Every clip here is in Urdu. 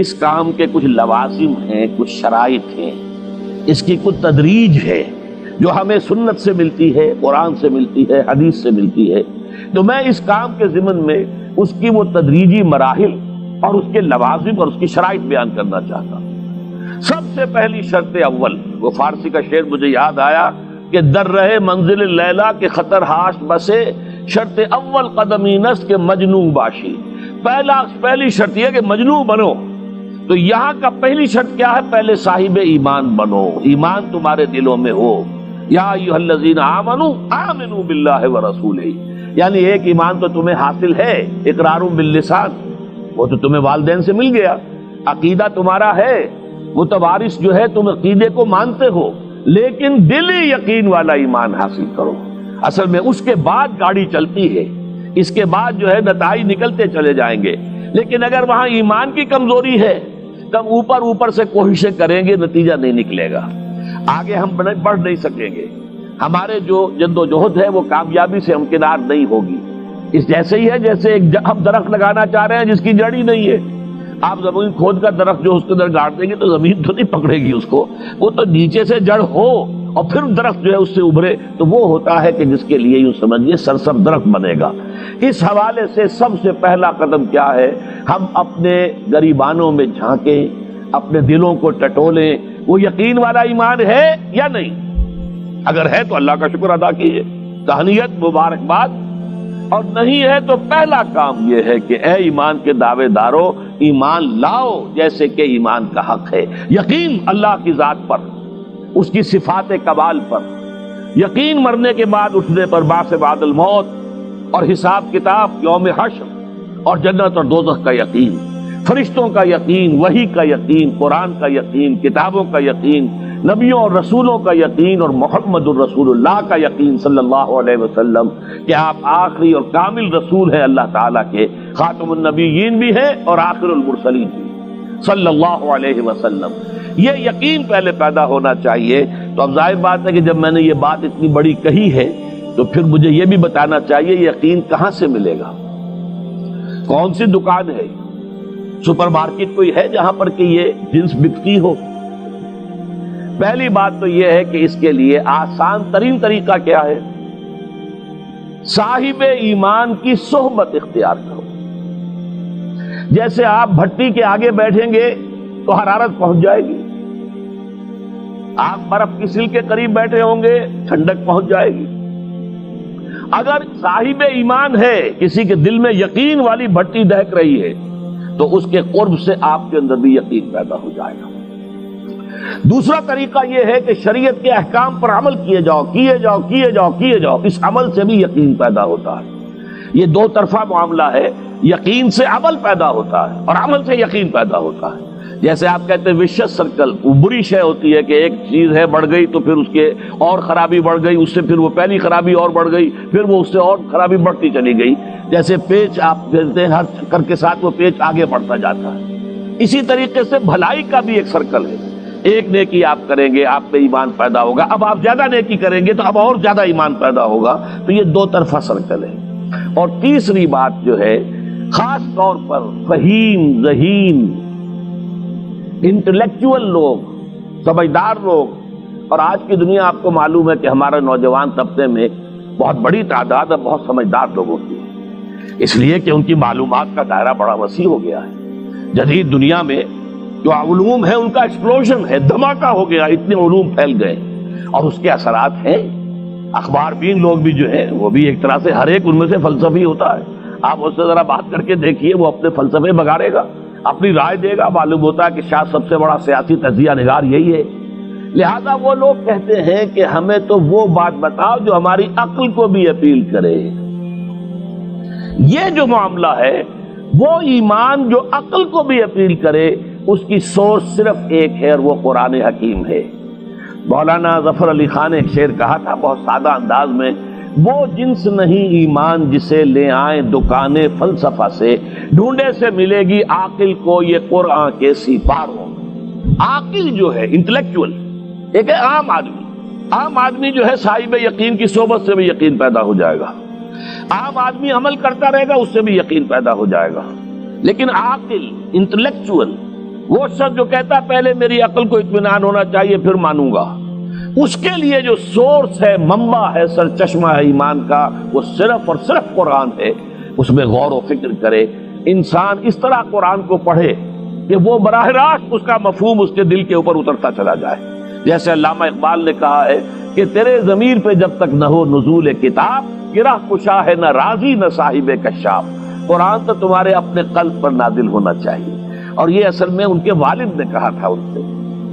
اس کام کے کچھ لوازم ہیں، کچھ شرائط ہیں، اس کی کچھ تدریج ہے جو ہمیں سنت سے ملتی ہے، قرآن سے ملتی ہے، حدیث سے ملتی ہے۔ تو میں اس کام کے ضمن میں اس کی وہ تدریجی مراحل اور اس کے لوازم اور اس کی شرائط بیان کرنا چاہتا ہوں۔ سب سے پہلی شرط اول، وہ فارسی کا شعر مجھے یاد آیا کہ در رہے منزل لیلا کے خطر ہاش بسے، شرط اول قدمی نست کے مجنون باشی۔ پہلی شرط یہ کہ مجنون بنو۔ تو یہاں کا پہلی شرط کیا ہے؟ پہلے صاحب ایمان بنو، ایمان تمہارے دلوں میں ہو۔ یا ایھا الذین آمنوا آمنوا باللہ ورسولہ، یعنی ایک ایمان تو تمہیں حاصل ہے، اقرار باللسان، وہ تو تمہیں والدین سے مل گیا، عقیدہ تمہارا ہے، متوارث جو ہے تم عقیدے کو مانتے ہو، لیکن دلی یقین والا ایمان حاصل کرو۔ اصل میں اس کے بعد گاڑی چلتی ہے، اس کے بعد جو ہے نتائج نکلتے چلے جائیں گے، لیکن اگر وہاں ایمان کی کمزوری ہے تب اوپر سے کوششیں کریں گے، نتیجہ نہیں نکلے گا، آگے ہم بڑھ نہیں سکیں گے، ہمارے جو جد و جہد ہے وہ کامیابی سے ہمکنار نہیں ہوگی۔ اس جیسے ہی ہے جیسے ہم درخت لگانا چاہ رہے ہیں جس کی جڑ ہی نہیں ہے، آپ زمین کھود کر درخت جو اس کے اندر گاڑ دیں گے تو زمین تو نہیں پکڑے گی اس کو، وہ تو نیچے سے جڑ ہو اور پھر درخت جو ہے اس سے ابھرے، تو وہ ہوتا ہے کہ جس کے لیے یوں سمجھیے سرسبز درخت بنے گا۔ اس حوالے سے سب سے پہلا قدم کیا ہے؟ ہم اپنے گریبانوں میں جھانکیں، اپنے دلوں کو ٹٹولیں، وہ یقین والا ایمان ہے یا نہیں؟ اگر ہے تو اللہ کا شکر ادا کیجیے، تہنیت، مبارکباد، اور نہیں ہے تو پہلا کام یہ ہے کہ اے ایمان کے دعوے دارو، ایمان لاؤ جیسے کہ ایمان کا حق ہے۔ یقین اللہ کی ذات پر، اس کی صفات کمال پر، یقین مرنے کے بعد اٹھنے پر، بعث بعد الموت اور حساب کتاب، یوم حشر اور جنت اور دوزخ کا یقین، فرشتوں کا یقین، وحی کا یقین، قرآن کا یقین، کتابوں کا یقین، نبیوں اور رسولوں کا یقین، اور محمد الرسول اللہ کا یقین صلی اللہ علیہ وسلم کہ آپ آخری اور کامل رسول ہیں اللہ تعالیٰ کے، خاتم النبیین بھی ہیں اور آخر المرسلین بھی صلی اللہ علیہ وسلم۔ یہ یقین پہلے پیدا ہونا چاہیے۔ تو اب ظاہر بات ہے کہ جب میں نے یہ بات اتنی بڑی کہی ہے تو پھر مجھے یہ بھی بتانا چاہیے یقین کہاں سے ملے گا، کون سی دکان ہے، سپر مارکیٹ کوئی ہے جہاں پر کہ یہ جنس بکتی ہو؟ پہلی بات تو یہ ہے کہ اس کے لیے آسان ترین طریقہ کیا ہے؟ صاحب ایمان کی صحبت اختیار کرو۔ جیسے آپ بھٹی کے آگے بیٹھیں گے تو حرارت پہنچ جائے گی، آپ برف کی سل کے قریب بیٹھے ہوں گے ٹھنڈک پہنچ جائے گی۔ اگر صاحب ایمان ہے، کسی کے دل میں یقین والی بھٹی دہک رہی ہے، تو اس کے قرب سے آپ کے اندر بھی یقین پیدا ہو جائے گا۔ دوسرا طریقہ یہ ہے کہ شریعت کے احکام پر عمل کیے جاؤ، اس عمل سے بھی یقین پیدا ہوتا ہے۔ یہ دو طرفہ معاملہ ہے، یقین سے عمل پیدا ہوتا ہے اور عمل سے یقین پیدا ہوتا ہے۔ جیسے آپ کہتے ہیں وشیس سرکل، وہ بری شے ہوتی ہے کہ ایک چیز ہے بڑھ گئی تو پھر اس کے اور خرابی بڑھ گئی، اس سے پھر وہ پہلی خرابی اور بڑھ گئی، پھر وہ اس سے اور خرابی بڑھتی چلی گئی۔ جیسے پیچ آپ کہتے ہیں ہر چکر کے ساتھ وہ پیچ آگے بڑھتا جاتا ہے، اسی طریقے سے بھلائی کا بھی ایک سرکل ہے۔ ایک نیکی آپ کریں گے آپ میں ایمان پیدا ہوگا، اب آپ زیادہ نیکی کریں گے تو اب اور زیادہ ایمان پیدا ہوگا، تو یہ دو طرفہ سرکل ہے۔ اور تیسری بات جو ہے، خاص طور پر فہیم، ذہین، انٹلیکچوئل لوگ، سمجھدار لوگ، اور آج کی دنیا آپ کو معلوم ہے کہ ہمارے نوجوان طبقے میں بہت بڑی تعداد بہت سمجھدار لوگوں کی ہے، اس لیے کہ ان کی معلومات کا دائرہ بڑا وسیع ہو گیا ہے۔ جدید دنیا میں جو علوم ہے ان کا ایکسپلوژن ہے، دھماکہ ہو گیا، اتنے علوم پھیل گئے اور اس کے اثرات ہیں۔ اخبار بین لوگ بھی جو ہیں وہ بھی ایک طرح سے ہر ایک ان میں سے فلسفی ہوتا ہے، آپ اس سے ذرا بات کر کے دیکھیے، وہ اپنے فلسفے بگاڑے گا، اپنی رائے دے گا، معلوم ہوتا ہے کہ شاید سب سے بڑا سیاسی تجزیہ نگار یہی ہے۔ لہذا وہ لوگ کہتے ہیں کہ ہمیں تو وہ بات بتاؤ جو ہماری عقل کو بھی اپیل کرے۔ یہ جو معاملہ ہے وہ ایمان جو عقل کو بھی اپیل کرے، اس کی سورس صرف ایک ہے اور وہ قرآن حکیم ہے۔ مولانا ظفر علی خان نے ایک شعر کہا تھا بہت سادہ انداز میں، وہ جنس نہیں ایمان جسے لے آئیں دکانیں فلسفہ سے، ڈھونڈے سے ملے گی عاقل کو یہ قرآن کے سپاروں۔ عاقل جو ہے انٹلیکچوئل، ایک ہے عام آدمی جو ہے صاحب یقین کی صحبت سے بھی یقین پیدا ہو جائے گا، عام آدمی عمل کرتا رہے گا اس سے بھی یقین پیدا ہو جائے گا، لیکن عاقل، انٹلیکچوئل، وہ شخص جو کہتا پہلے میری عقل کو اطمینان ہونا چاہیے پھر مانوں گا، اس کے لیے جو سورس ہے، منبع ہے، سرچشمہ ہے ایمان کا، وہ صرف اور صرف قرآن ہے۔ اس میں غور و فکر کرے، انسان اس طرح قرآن کو پڑھے کہ وہ براہ راست اس کا مفہوم اس کے دل کے اوپر اترتا چلا جائے۔ جیسے علامہ اقبال نے کہا ہے کہ تیرے ضمیر پہ جب تک نہ ہو نزول کتاب، گرہ کشا ہے نہ رازی نہ صاحب کشاف۔ قرآن تو تمہارے اپنے قلب پر نازل ہونا چاہیے۔ اور یہ اصل میں ان کے والد نے کہا تھا ان سے،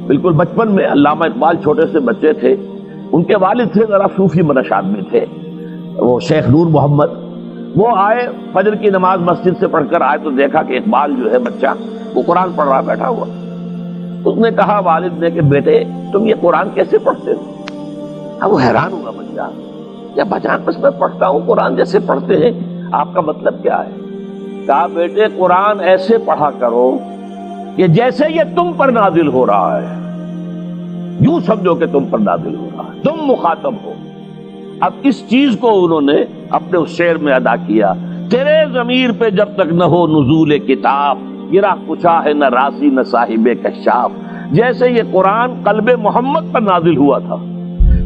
بالکل بچپن میں۔ علامہ اقبال چھوٹے سے بچے تھے، ان کے والد تھے ذرا صوفی منش آدمی تھے، وہ شیخ نور محمد۔ وہ آئے فجر کی نماز مسجد سے پڑھ کر آئے تو دیکھا کہ اقبال جو ہے بچہ وہ قرآن پڑھ رہا بیٹھا ہوا۔ اس نے کہا والد نے کہ بیٹے تم یہ قرآن کیسے پڑھتے ہو؟ اب وہ حیران ہوا بچہ، یا بچہ بس میں پڑھتا ہوں قرآن جیسے پڑھتے ہیں، آپ کا مطلب کیا ہے؟ کہا بیٹے قرآن ایسے پڑھا کرو کہ جیسے یہ تم پر نازل ہو رہا ہے، یوں سمجھو کہ تم پر نازل ہو رہا ہے، تم مخاطب ہو۔ اب اس چیز کو انہوں نے اپنے اس شعر میں ادا کیا، تیرے ضمیر پہ جب تک نہ ہو نزول کتاب، گرہ کچا ہے نہ راضی نہ صاحب کشاف۔ جیسے یہ قرآن قلب محمد پر نازل ہوا تھا،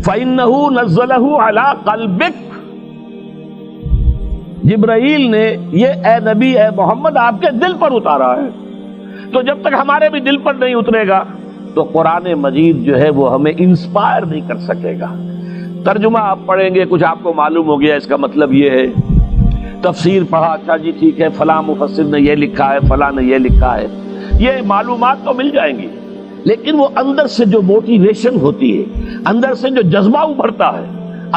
فَإِنَّهُ نَزَّلَهُ عَلَىٰ قَلْبِكَ، جبرائیل نے یہ اے نبی اے محمد آپ کے دل پر اتارا ہے۔ تو جب تک ہمارے بھی دل پر نہیں اترے گا تو قرآن مجید جو ہے وہ ہمیں انسپائر نہیں کر سکے گا۔ ترجمہ آپ پڑھیں گے، کچھ آپ کو معلوم ہو گیا اس کا مطلب یہ ہے، تفسیر پڑھا، اچھا جی ٹھیک ہے فلاں مفسر نے یہ لکھا ہے، فلاں نے یہ لکھا ہے، یہ معلومات تو مل جائیں گی، لیکن وہ اندر سے جو موٹیویشن ہوتی ہے، اندر سے جو جذبہ ابھرتا ہے،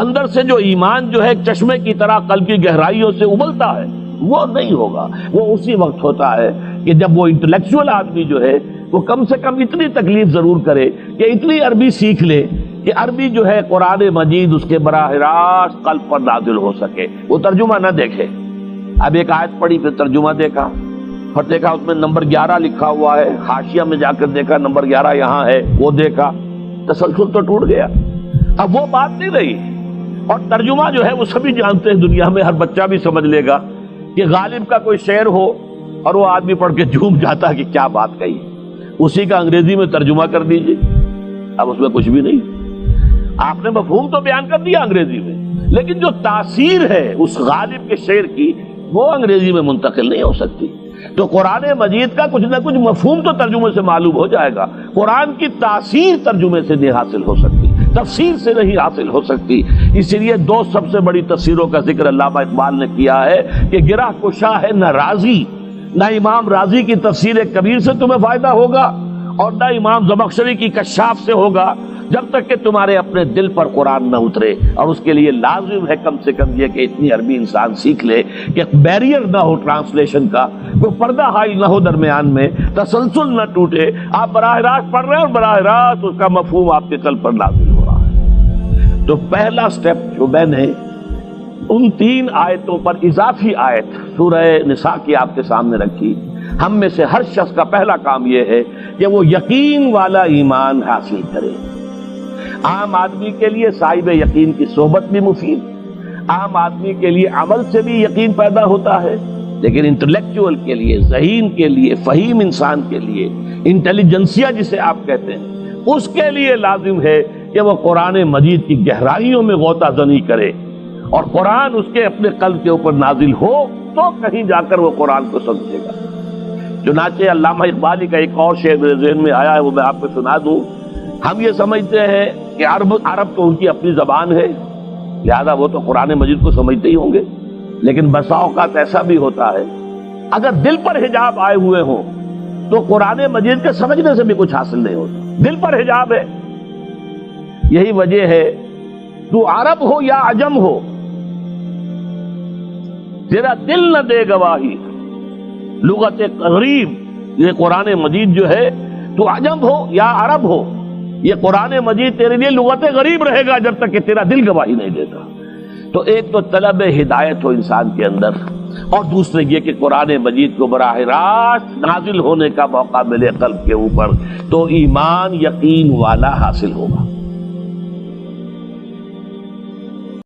اندر سے جو ایمان جو ہے ایک چشمے کی طرح قلب کی گہرائیوں سے ابلتا ہے، وہ نہیں ہوگا۔ وہ اسی وقت ہوتا ہے کہ جب وہ انٹلیکچوئل آدمی جو ہے وہ کم سے کم اتنی تکلیف ضرور کرے کہ اتنی عربی سیکھ لے کہ عربی جو ہے قرآن مجید اس کے براہ راست قلب پر نازل ہو سکے، وہ ترجمہ نہ دیکھے۔ اب ایک آیت پڑھی پھر ترجمہ دیکھا، پھر دیکھا اس میں نمبر 11 لکھا ہوا ہے، حاشیہ میں جا کر دیکھا نمبر 11 یہاں ہے، وہ دیکھا، تسلسل تو ٹوٹ گیا۔ اب وہ بات نہیں رہی۔ اور ترجمہ جو ہے وہ سبھی جانتے ہیں، دنیا میں ہر بچہ بھی سمجھ لے گا کہ غالب کا کوئی شعر ہو اور وہ آدمی پڑھ کے جھوم جاتا ہے کہ کیا بات کہی، اسی کا انگریزی میں ترجمہ کر دیجیے، اب اس میں کچھ بھی نہیں۔ آپ نے مفہوم تو بیان کر دیا انگریزی میں، لیکن جو تاثیر ہے اس غالب کے شعر کی وہ انگریزی میں منتقل نہیں ہو سکتی۔ تو قرآن مجید کا کچھ نہ کچھ مفہوم تو ترجمے سے معلوم ہو جائے گا، قرآن کی تاثیر ترجمے سے نہیں حاصل ہو سکتی، تفسیر سے نہیں حاصل ہو سکتی۔ اسی لیے دو سب سے بڑی تفسیروں کا ذکر علامہ اقبال نے کیا ہے کہ گرہ کشا ہے نہ رازی، نہ امام رازی کی تفسیر کبیر سے تمہیں فائدہ ہوگا اور نہ امام زمخشری کی کشاف سے ہوگا، جب تک کہ تمہارے اپنے دل پر قرآن نہ اترے۔ اور اس کے لیے لازم ہے کم سے کم یہ کہ اتنی عربی انسان سیکھ لے کہ بیریئر نہ ہو ٹرانسلیشن کا، کوئی پردہ حائل نہ ہو درمیان میں، تسلسل نہ ٹوٹے، آپ براہ راست پڑھ رہے ہیں اور براہ راست اس کا مفہوم آپ کے قلب پر نازل ہو رہا ہے۔ تو پہلا سٹیپ جو میں نے ان 3 آیتوں پر اضافی آیت سورہ نساء کی آپ کے سامنے رکھی، ہم میں سے ہر شخص کا پہلا کام یہ ہے کہ وہ یقین والا ایمان حاصل کرے۔ عام آدمی کے لیے صاحب یقین کی صحبت بھی مفید، عام آدمی کے لیے عمل سے بھی یقین پیدا ہوتا ہے، لیکن انٹلیکچوئل کے لیے، ذہین کے لیے، فہیم انسان کے لیے، انٹیلیجنسیا جسے آپ کہتے ہیں، اس کے لیے لازم ہے کہ وہ قرآن مجید کی گہرائیوں میں غوطہ زنی کرے اور قرآن اس کے اپنے قلب کے اوپر نازل ہو تو کہیں جا کر وہ قرآن کو سمجھے گا۔ چنانچہ علامہ اقبالی کا ایک اور شعر میرے ذہن میں آیا ہے، وہ میں آپ کو سنا دوں۔ ہم یہ سمجھتے ہیں کہ عرب تو ان کی اپنی زبان ہے، لہذا وہ تو قرآن مجید کو سمجھتے ہی ہوں گے، لیکن بسا اوقات ایسا بھی ہوتا ہے اگر دل پر حجاب آئے ہوئے ہوں تو قرآن مجید کے سمجھنے سے بھی کچھ حاصل نہیں ہوتا، دل پر حجاب ہے۔ یہی وجہ ہے تو عرب ہو یا عجم ہو، تیرا دل نہ دے گواہی، لغت غریب یہ قرآن مجید جو ہے، تو عجم ہو یا عرب ہو، یہ قرآن مجید تیرے لیے لغت غریب رہے گا جب تک کہ تیرا دل گواہی نہیں دیتا۔ تو ایک تو طلب ہدایت ہو انسان کے اندر، اور دوسرے یہ کہ قرآن مجید کو براہ راست نازل ہونے کا موقع ملے قلب کے اوپر، تو ایمان یقین والا حاصل ہوگا۔